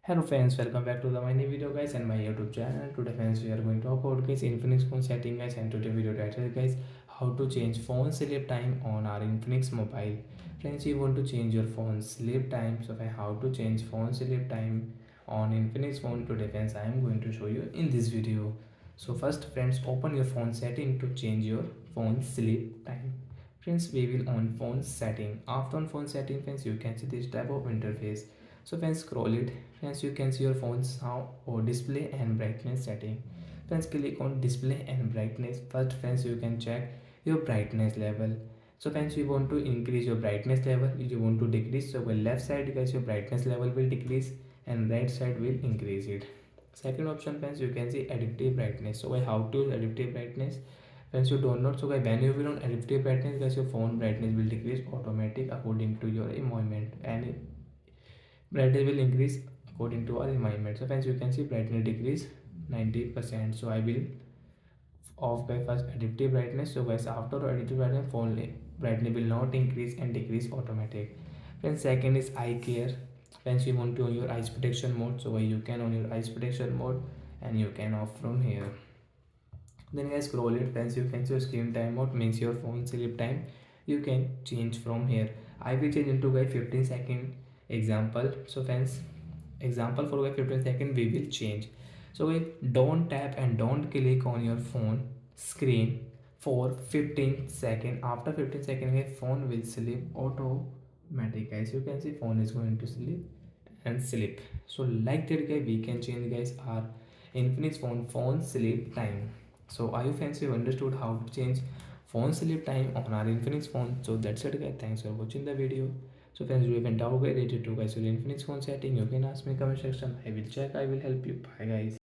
Hello friends, welcome back to my new video guys and my YouTube channel. Today friends we are going to talk about guys Infinix phone setting guys, and today video title guys how to change phone sleep time on our Infinix mobile. Friends, you want to change your phone sleep time, so how to change phone sleep time on Infinix phone today friends I am going to show you in this video. So first friends, open your phone setting to change your phone sleep time. Friends, we will on phone setting. After on phone setting friends, you can see this type of interface. So friends, scroll it. Friends, you can see your phone's sound or display and brightness setting. Friends, click on display and brightness. First friends, you can check your brightness level. So friends, you want to increase your brightness level, you want to decrease, so well, left side guys your brightness level will decrease and right side will increase it. Second option friends, you can see adaptive brightness. So how to adaptive brightness? Friends, you don't know, so when you will on adaptive brightness guys, your phone brightness will decrease automatic according to your environment, and brightness will increase according to our environment. So friends, you can see brightness decrease 90%. So I will off by first adaptive brightness. So guys, after adaptive brightness phone brightness will not increase and decrease automatic. Then second is eye care. Friends, you want to on your eyes protection mode, so you can on your eyes protection mode and you can off from here. Then guys, scroll it friends, you can see screen time mode means your phone sleep time, you can change from here. I will change into guys 15-second example. So friends, example for 15 seconds we will change. So guys, don't tap and don't click on your phone screen for 15 seconds. After 15 seconds guys, phone will sleep automatic guys. You can see phone is going to sleep and sleep. So like that guys, we can change guys our Infinix phone sleep time. So I hope friends you understood how to change phone sleep time on our Infinix phone. So that's it guys, thanks for watching the video. So friends, do you have any doubt related to guys your Infinix phone setting, you can ask me comment section. I will check, I will help you. Bye guys.